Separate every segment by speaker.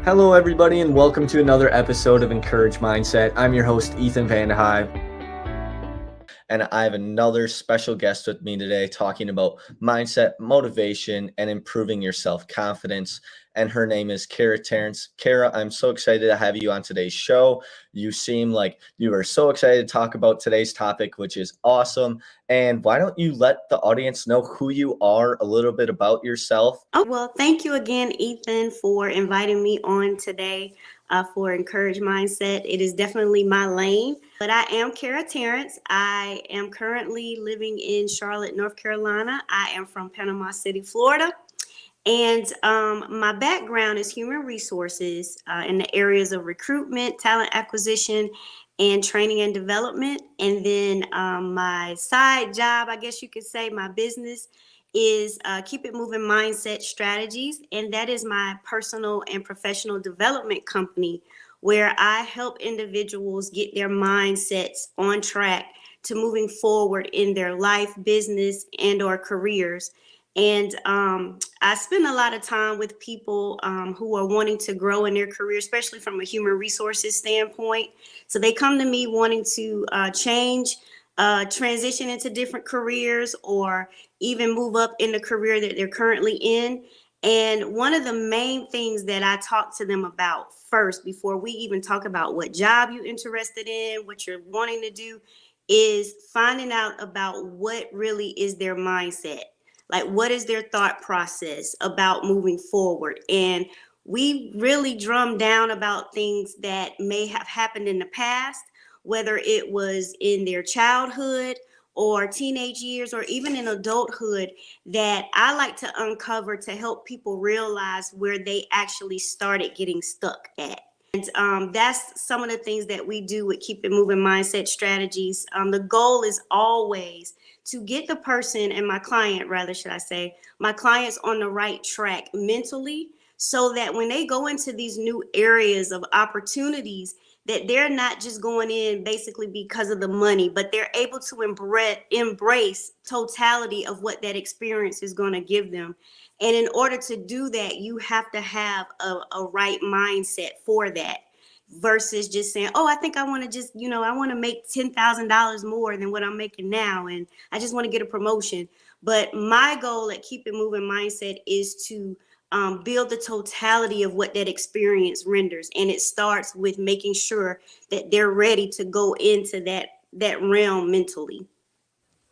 Speaker 1: Hello, everybody, and welcome to another episode of Encourage Mindset. I'm your host, Ethan Vandehive. And I have another special guest with me today talking about mindset, motivation, and improving your self-confidence. And her name is Cara Terrance. Cara, I'm so excited to have you on today's show. You seem like you are so excited to talk about today's topic, which is awesome. And why don't you let the audience know who you are, a little bit about yourself?
Speaker 2: Oh, well, thank you again, Ethan, for inviting me on today for Encourage Mindset. It is definitely my lane, but I am Cara Terrance. I am currently living in Charlotte, North Carolina. I am from Panama City, Florida. And my background is human resources in the areas of recruitment, talent acquisition, and training and development. And then my side job, I guess you could say, my business is Keep It Moving Mindset Strategies. And that is my personal and professional development company where I help individuals get their mindsets on track to moving forward in their life, business, and or careers. And I spend a lot of time with people who are wanting to grow in their career, especially from a human resources standpoint. So they come to me wanting to change, transition into different careers, or even move up in the career that they're currently in. And one of the main things that I talk to them about first, before we even talk about what job you're interested in, what you're wanting to do, is finding out about what really is their mindset. Like, what is their thought process about moving forward? And we really drum down about things that may have happened in the past, whether it was in their childhood or teenage years or even in adulthood, that I like to uncover to help people realize where they actually started getting stuck at. And that's some of the things that we do with Keep It Moving Mindset Strategies. The goal is always to get the person, and my client, rather, should I say, my clients on the right track mentally, so that when they go into these new areas of opportunities, that they're not just going in basically because of the money, but they're able to embrace totality of what that experience is going to give them. And in order to do that, you have to have a right mindset for that versus just saying, oh, I think I want to just, I want to make $10,000 more than what I'm making now. And I just want to get a promotion. But my goal at Keep It Moving Mindset is to build the totality of what that experience renders. And it starts with making sure that they're ready to go into that realm mentally.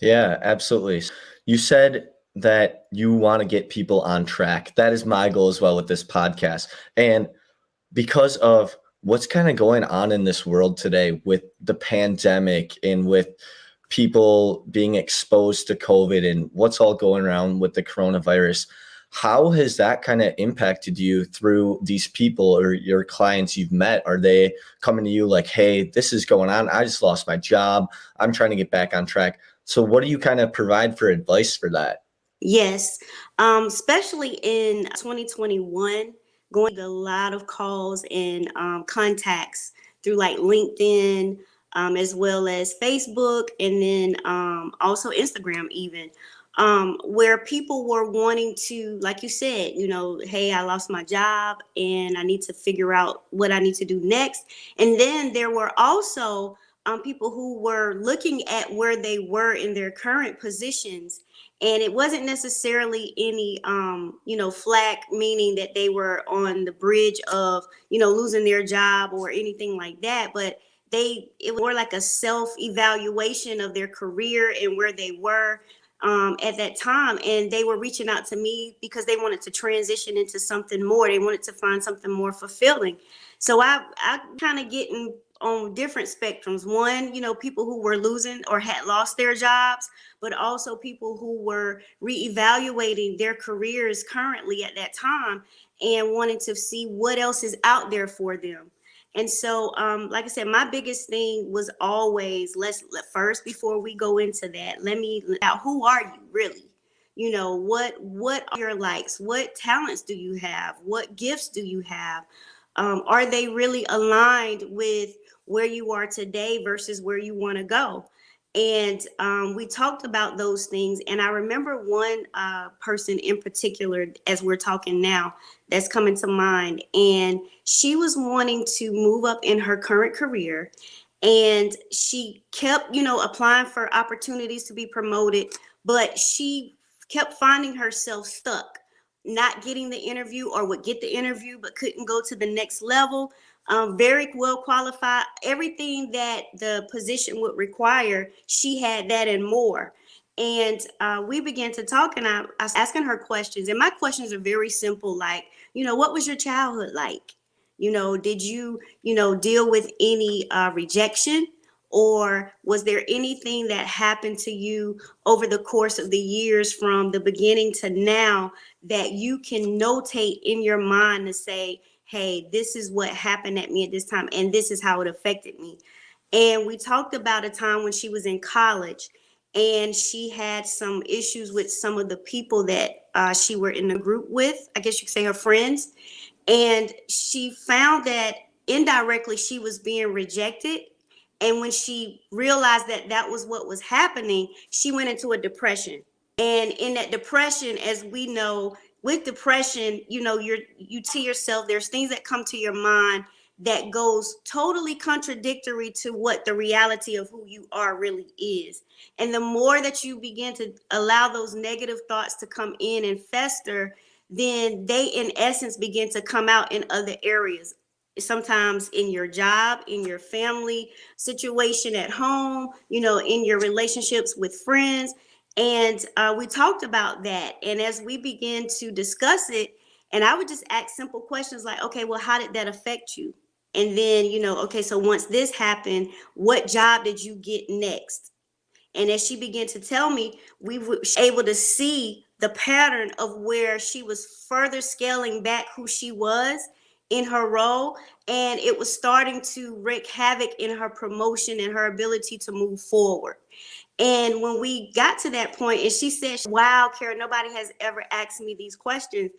Speaker 1: Yeah, absolutely. You said that you want to get people on track. That is my goal as well with this podcast. And because of what's kind of going on in this world today with the pandemic and with people being exposed to COVID and what's all going around with the coronavirus, how has that kind of impacted you through these people or your clients you've met? Are they coming to you like, hey, this is going on. I just lost my job. I'm trying to get back on track. So what do you kind of provide for advice for that?
Speaker 2: Yes, especially in 2021, going a lot of calls and contacts through like LinkedIn, as well as Facebook, and then also Instagram, even where people were wanting to, like you said, hey, I lost my job and I need to figure out what I need to do next. And then there were also people who were looking at where they were in their current positions, and it wasn't necessarily any flack, meaning that they were on the bridge of losing their job or anything like that, but it was more like a self evaluation of their career and where they were at that time. And they were reaching out to me because they wanted to transition into something more. They wanted to find something more fulfilling. So I kind of getting on different spectrums. One, people who were losing or had lost their jobs, but also people who were reevaluating their careers currently at that time and wanting to see what else is out there for them. And so, like I said, my biggest thing was always, first, before we go into that, let me out, who are you really? What are your likes? What talents do you have? What gifts do you have? Are they really aligned with where you are today versus where you want to go? And we talked about those things. And I remember one person in particular, as we're talking now, that's coming to mind. And she was wanting to move up in her current career. And she kept, applying for opportunities to be promoted, but she kept finding herself stuck, not getting the interview, or would get the interview, but couldn't go to the next level. Very well qualified, everything that the position would require, she had that and more. And we began to talk, and I was asking her questions. And my questions are very simple, like, what was your childhood like? Did you, deal with any rejection? Or was there anything that happened to you over the course of the years from the beginning to now that you can notate in your mind to say, hey, this is what happened at me at this time, and this is how it affected me? And we talked about a time when she was in college, and she had some issues with some of the people that she were in the group with, I guess you could say her friends. And she found that indirectly she was being rejected. And when she realized that that was what was happening, she went into a depression. And in that depression, as we know, with depression, you to yourself, there's things that come to your mind that goes totally contradictory to what the reality of who you are really is. And the more that you begin to allow those negative thoughts to come in and fester, then they in essence begin to come out in other areas, sometimes in your job, in your family situation at home, in your relationships with friends. And we talked about that. And as we began to discuss it, and I would just ask simple questions like, okay, well, how did that affect you? And then, okay, so once this happened, what job did you get next? And as she began to tell me, we were able to see the pattern of where she was further scaling back who she was in her role. And it was starting to wreak havoc in her promotion and her ability to move forward. And when we got to that point, and she said, wow, Cara, nobody has ever asked me these questions.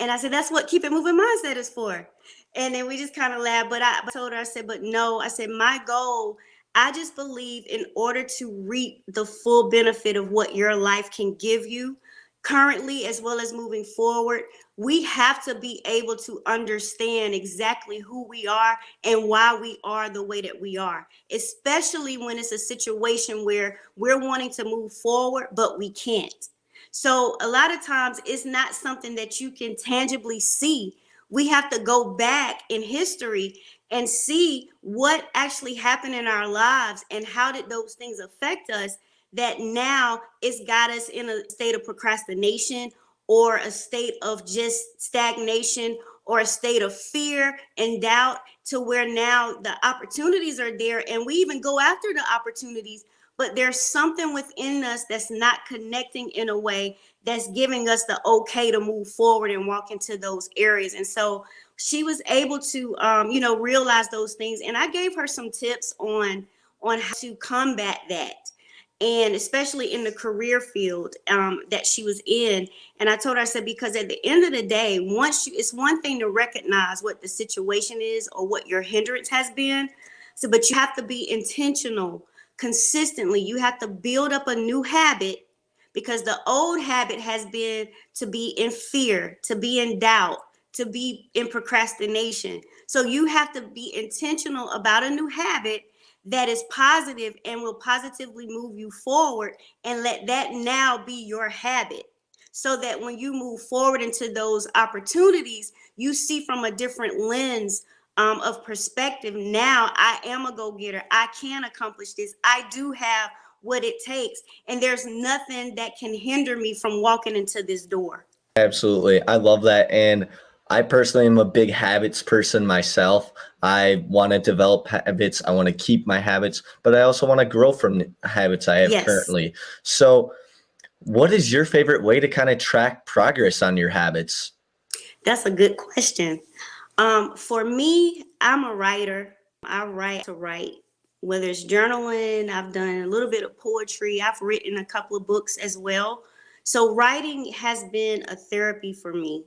Speaker 2: And I said, that's what Keep It Moving Mindset is for. And then we just kind of laughed. But I told her, I said, but no, I said, my goal, I just believe in order to reap the full benefit of what your life can give you currently, as well as moving forward, we have to be able to understand exactly who we are and why we are the way that we are, especially when it's a situation where we're wanting to move forward, but we can't. So a lot of times it's not something that you can tangibly see. We have to go back in history and see what actually happened in our lives and how did those things affect us, that now it's got us in a state of procrastination or a state of just stagnation or a state of fear and doubt, to where now the opportunities are there and we even go after the opportunities, but there's something within us that's not connecting in a way that's giving us the okay to move forward and walk into those areas. And so she was able to realize those things, and I gave her some tips on how to combat that, and especially in the career field that she was in. And I told her, I said, because at the end of the day, it's one thing to recognize what the situation is or what your hindrance has been. So, but you have to be intentional consistently. You have to build up a new habit, because the old habit has been to be in fear, to be in doubt, to be in procrastination. So you have to be intentional about a new habit that is positive and will positively move you forward, and let that now be your habit, so that when you move forward into those opportunities, you see from a different lens of perspective. Now I am a go-getter. I can accomplish this. I do have what it takes, and there's nothing that can hinder me from walking into this door.
Speaker 1: Absolutely. I love that. And I personally am a big habits person myself. I want to develop habits. I want to keep my habits, but I also want to grow from habits I have
Speaker 2: Yes.
Speaker 1: currently. So, what is your favorite way to kind of track progress on your habits?
Speaker 2: That's a good question. For me, I'm a writer. I write to write, whether it's journaling, I've done a little bit of poetry, I've written a couple of books as well. So writing has been a therapy for me.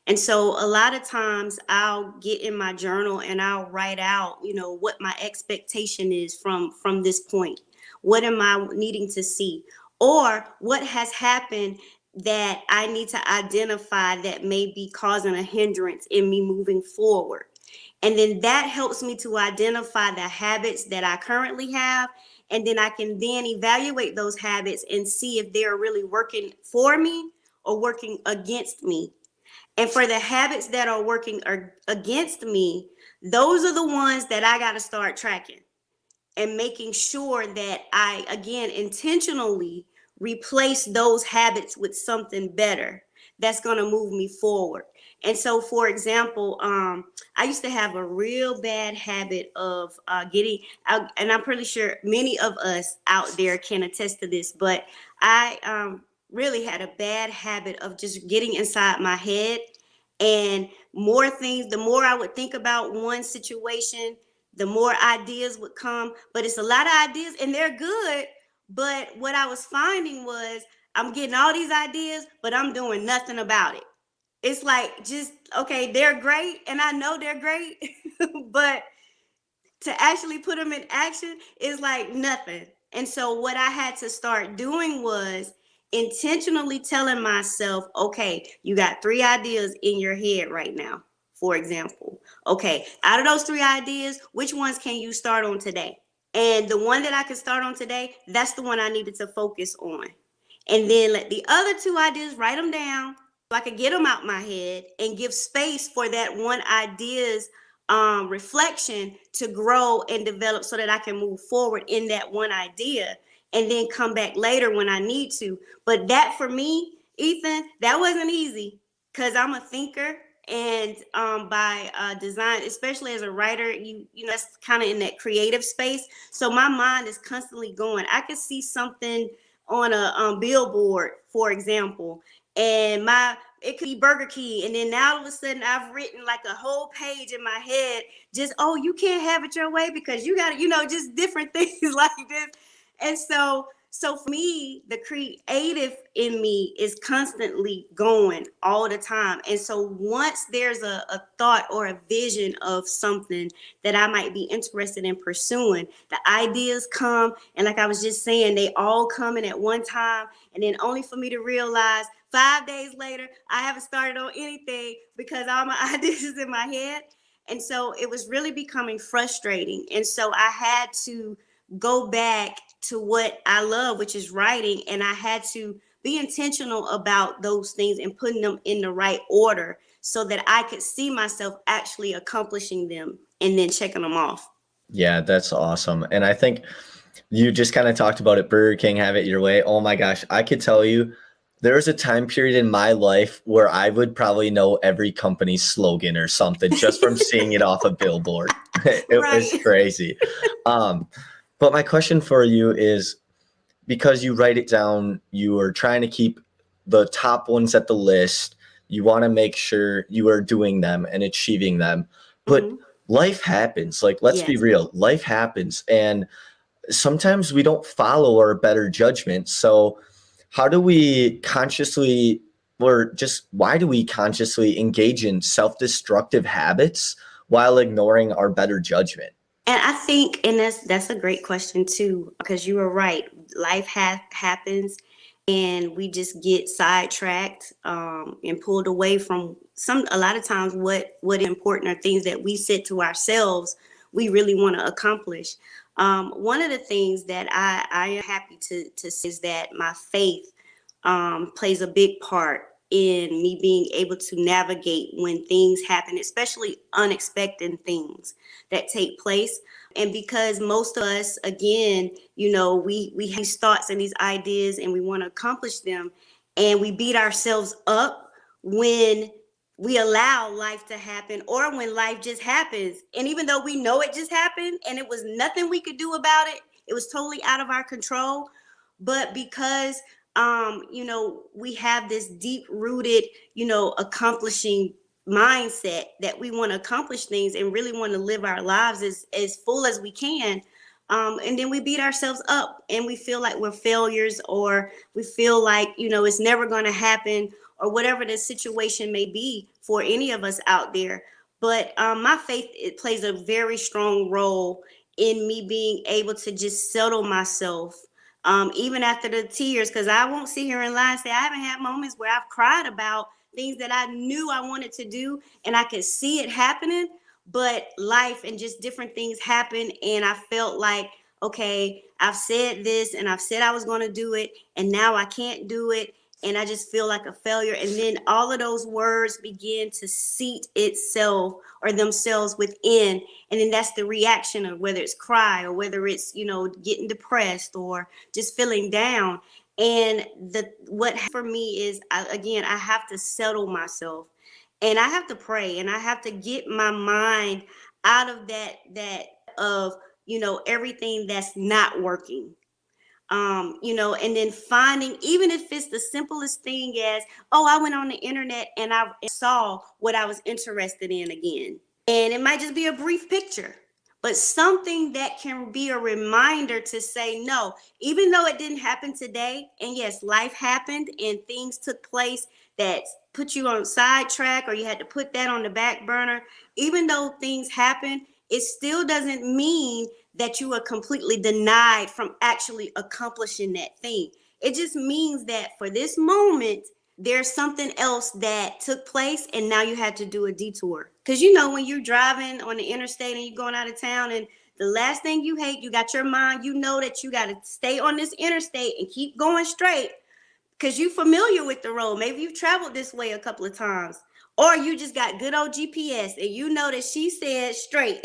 Speaker 2: And so a lot of times I'll get in my journal and I'll write out, what my expectation is from this point. What am I needing to see? Or what has happened that I need to identify that may be causing a hindrance in me moving forward? And then that helps me to identify the habits that I currently have. And then I can then evaluate those habits and see if they're really working for me or working against me. And for the habits that are working against me, those are the ones that I got to start tracking and making sure that I, again, intentionally replace those habits with something better that's going to move me forward. And so, for example, I used to have a real bad habit of getting out, and I'm pretty sure many of us out there can attest to this, but I really had a bad habit of just getting inside my head, and more things, the more I would think about one situation, the more ideas would come. But it's a lot of ideas and they're good. But what I was finding was I'm getting all these ideas, but I'm doing nothing about it. It's like, just, okay, they're great. And I know they're great, but to actually put them in action is like nothing. And so what I had to start doing was intentionally telling myself, okay, you got 3 ideas in your head right now, for example. Okay, out of those 3 ideas, which ones can you start on today? And the one that I could start on today, that's the one I needed to focus on. And then let the other 2 ideas, write them down so I could get them out my head and give space for that one idea's reflection to grow and develop so that I can move forward in that one idea and then come back later when I need to. But that, for me, Ethan, that wasn't easy because I'm a thinker. And by design, especially as a writer, you know, that's kind of in that creative space. So my mind is constantly going. I could see something on a billboard, for example, and it could be Burger King, and then now all of a sudden I've written like a whole page in my head, just, oh, you can't have it your way because you got to, you know, just different things like this. And so for me, the creative in me is constantly going all the time. And so once there's a thought or a vision of something that I might be interested in pursuing, the ideas come. And like I was just saying, they all come in at one time. And then only for me to realize 5 days later, I haven't started on anything because all my ideas is in my head. And so it was really becoming frustrating. And so I had to go back to what I love, which is writing. And I had to be intentional about those things and putting them in the right order so that I could see myself actually accomplishing them and then checking them off.
Speaker 1: Yeah, that's awesome. And I think you just kind of talked about it, Burger King, have it your way. Oh my gosh, I could tell you there was a time period in my life where I would probably know every company's slogan or something just from seeing it off a billboard. It was
Speaker 2: Right.
Speaker 1: crazy. But my question for you is, because you write it down, you are trying to keep the top ones at the list. You want to make sure you are doing them and achieving them. But
Speaker 2: Hmm.
Speaker 1: life happens. Like, let's be
Speaker 2: Yes.
Speaker 1: real. Life happens. And sometimes we don't follow our better judgment. So how do we consciously, or just why do we consciously engage in self-destructive habits while ignoring our better judgment?
Speaker 2: And I think, and that's a great question too, because you were right. Life happens, and we just get sidetracked and pulled away from a lot of times what is important are things that we set to ourselves we really want to accomplish. One of the things that I am happy to say is that my faith plays a big part in me being able to navigate when things happen, especially unexpected things that take place. And because most of us, again, you know, we have these thoughts and these ideas and we want to accomplish them, and we beat ourselves up when we allow life to happen or when life just happens. And even though we know it just happened and it was nothing we could do about it, it was totally out of our control. But because you know, we have this deep rooted, you know, accomplishing mindset that we want to accomplish things and really want to live our lives as full as we can. And then we beat ourselves up and we feel like we're failures, or we feel like, you know, it's never going to happen, or whatever the situation may be for any of us out there. But my faith, it plays a very strong role in me being able to just settle myself, even after the tears, because I won't sit here and lie and say I haven't had moments where I've cried about things that I knew I wanted to do and I could see it happening, but life and just different things happen, and I felt like, okay, I've said this and I've said I was going to do it, and now I can't do it, and I just feel like a failure. And then all of those words begin to seat itself or themselves within, and then that's the reaction of whether it's cry or whether it's, getting depressed or just feeling down. And what for me is, I have to settle myself, and I have to pray, and I have to get my mind out of that of everything that's not working. And then finding, even if it's the simplest thing as, oh, I went on the internet and I saw what I was interested in again. And it might just be a brief picture, but something that can be a reminder to say no, even though it didn't happen today. And yes, life happened and things took place that put you on sidetrack, or you had to put that on the back burner. Even though things happen, it still doesn't mean that you are completely denied from actually accomplishing that thing. It just means that for this moment, there's something else that took place, and now you had to do a detour. Because when you're driving on the interstate and you're going out of town, and the last thing you hate, you got your mind, that you got to stay on this interstate and keep going straight because you're familiar with the road. Maybe you've traveled this way a couple of times, or you just got good old GPS and you know that she said straight.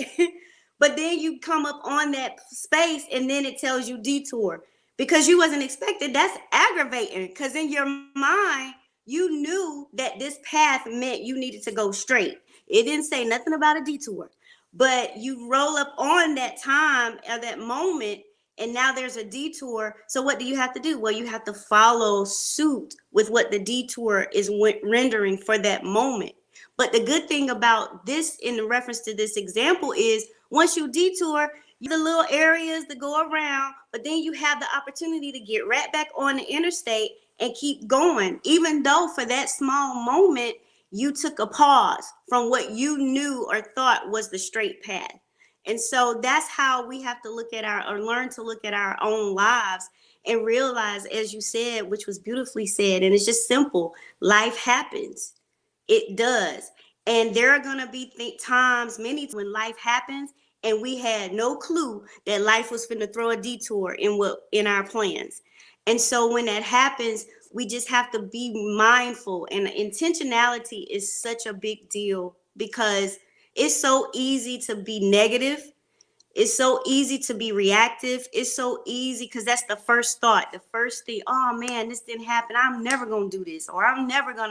Speaker 2: But then you come up on that space and then it tells you detour because you wasn't expected. That's aggravating, because in your mind, you knew that this path meant you needed to go straight. It didn't say nothing about a detour, but you roll up on that time at that moment, and now there's a detour. So what do you have to do? Well, you have to follow suit with what the detour is rendering for that moment. But the good thing about this, in reference to this example, is once you detour, the little areas to go around, but then you have the opportunity to get right back on the interstate and keep going, even though for that small moment you took a pause from what you knew or thought was the straight path. And so that's how we have to learn to look at our own lives and realize, as you said, which was beautifully said, and it's just simple, life happens. It does. And there are going to be times, many when life happens, and we had no clue that life was going to throw a detour in our plans. And so when that happens, we just have to be mindful. And intentionality is such a big deal, because it's so easy to be negative. It's so easy to be reactive. It's so easy because that's the first thought, the first thing. Oh man, this didn't happen. I'm never going to do this, or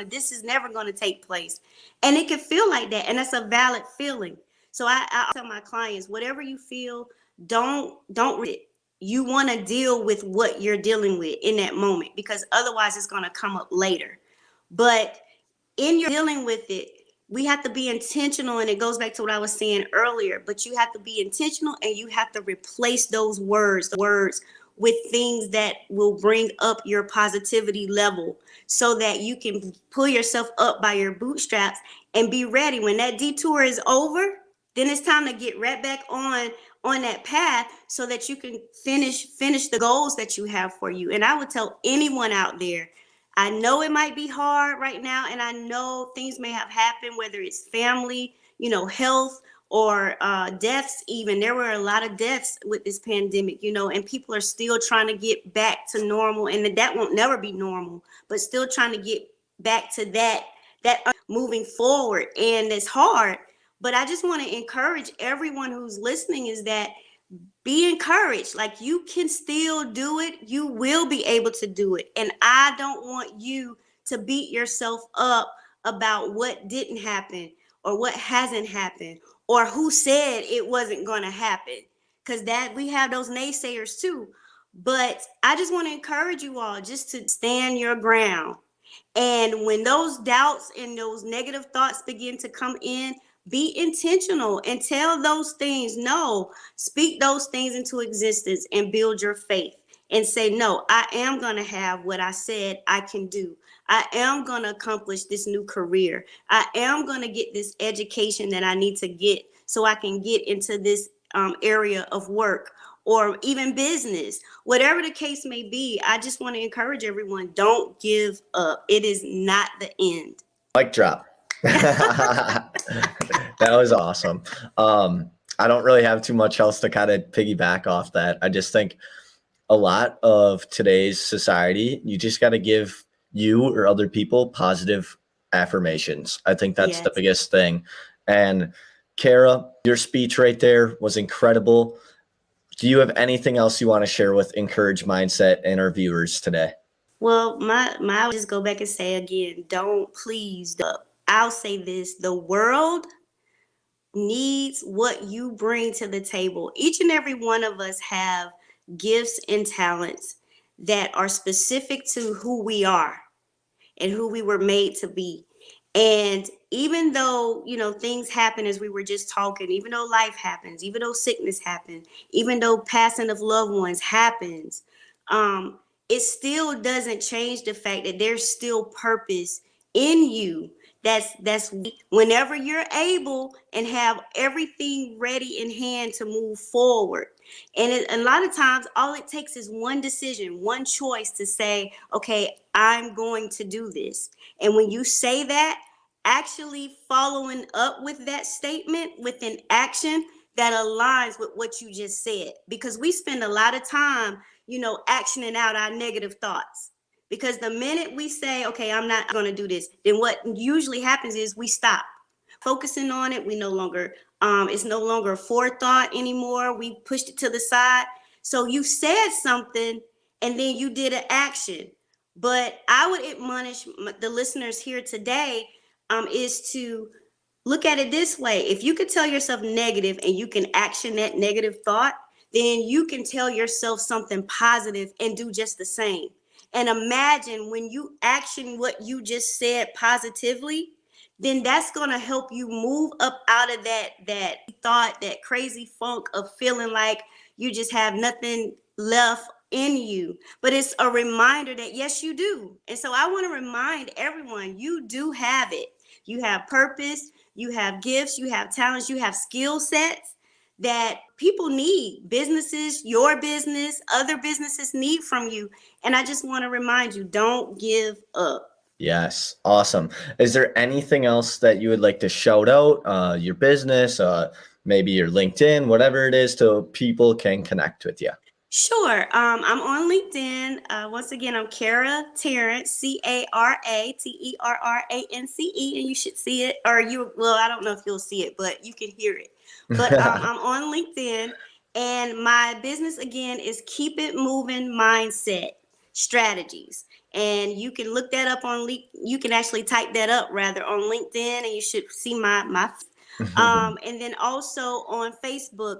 Speaker 2: this is never going to take place. And it can feel like that. And that's a valid feeling. So I tell my clients, whatever you feel, don't read it. You want to deal with what you're dealing with in that moment, because otherwise it's going to come up later. But in your dealing with it, we have to be intentional, and it goes back to what I was saying earlier, but you have to be intentional, and you have to replace those words with things that will bring up your positivity level, so that you can pull yourself up by your bootstraps and be ready when that detour is over. Then it's time to get right back on that path, so that you can finish the goals that you have for you. And I would tell anyone out there, I know it might be hard right now, and I know things may have happened, whether it's family, health, or deaths even. There were a lot of deaths with this pandemic, and people are still trying to get back to normal, and that won't never be normal, but still trying to get back to that moving forward. And it's hard, but I just want to encourage everyone who's listening is that be encouraged. Like, you can still do it. You will be able to do it. And I don't want you to beat yourself up about what didn't happen, or what hasn't happened, or who said it wasn't going to happen, because that we have those naysayers too. But I just want to encourage you all just to stand your ground. And when those doubts and those negative thoughts begin to come in, be intentional and tell those things no. Speak those things into existence and build your faith and say, no, I am going to have what I said I can do. I am going to accomplish this new career. I am going to get this education that I need to get so I can get into this area of work or even business, whatever the case may be. I just want to encourage everyone, don't give up. It is not the end.
Speaker 1: Mic drop. That was awesome. I don't really have too much else to kind of piggyback off that. I just think a lot of today's society, you just got to give you or other people positive affirmations. I think that's the
Speaker 2: Yes.
Speaker 1: biggest thing. And Cara, your speech right there was incredible. Do you have anything else you want to share with Encourage Mindset and our viewers today?
Speaker 2: Well, I'll just go back and say again, don't please. I'll say this: the world needs what you bring to the table. Each and every one of us have gifts and talents that are specific to who we are and who we were made to be. And even though, things happen as we were just talking, even though life happens, even though sickness happens, even though passing of loved ones happens, it still doesn't change the fact that there's still purpose in you. That's whenever you're able and have everything ready in hand to move forward. And a lot of times, all it takes is one decision, one choice to say, okay, I'm going to do this. And when you say that, actually following up with that statement with an action that aligns with what you just said. Because we spend a lot of time, actioning out our negative thoughts. Because the minute we say, okay, I'm not going to do this, then what usually happens is we stop focusing on it. We no longer, it's no longer a forethought anymore. We pushed it to the side. So you said something and then you did an action. But I would admonish the listeners here today is to look at it this way. If you could tell yourself negative and you can action that negative thought, then you can tell yourself something positive and do just the same. And imagine when you action what you just said positively, then that's going to help you move up out of that thought, that crazy funk of feeling like you just have nothing left in you. But it's a reminder that yes, you do. And so I want to remind everyone, you do have it. You have purpose, you have gifts, you have talents, you have skill sets that people need. Businesses, your business, other businesses need from you. And I just want to remind you, don't give up.
Speaker 1: Yes. Awesome. Is there anything else that you would like to shout out, your business, maybe your LinkedIn, whatever it is, so people can connect with you?
Speaker 2: Sure. I'm on LinkedIn. Once again, I'm Cara Terrance, CaraTerrance, and you should see it. Well, I don't know if you'll see it, but you can hear it. But I'm on LinkedIn, and my business again is Keep It Moving Mindset Strategies. And you can look that up you can actually type that up rather on LinkedIn, and you should see my and then also on Facebook,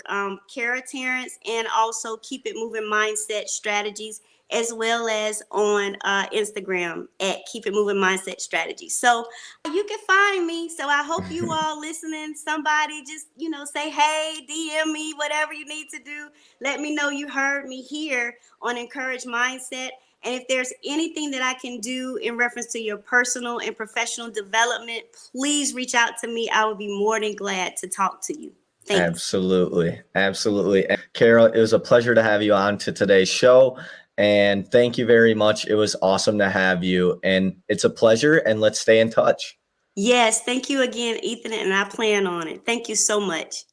Speaker 2: Cara Terrance, and also Keep It Moving Mindset Strategies, as well as on Instagram at Keep It Moving Mindset Strategies. So you can find me. So I hope you all listening, somebody just, say, hey, DM me, whatever you need to do. Let me know you heard me here on Encourage Mindset. And if there's anything that I can do in reference to your personal and professional development, please reach out to me. I would be more than glad to talk to you. Thanks.
Speaker 1: Absolutely. Absolutely. And Cara, it was a pleasure to have you on to today's show. And thank you very much. It was awesome to have you. And it's a pleasure. And let's stay in touch.
Speaker 2: Yes. Thank you again, Ethan. And I plan on it. Thank you so much.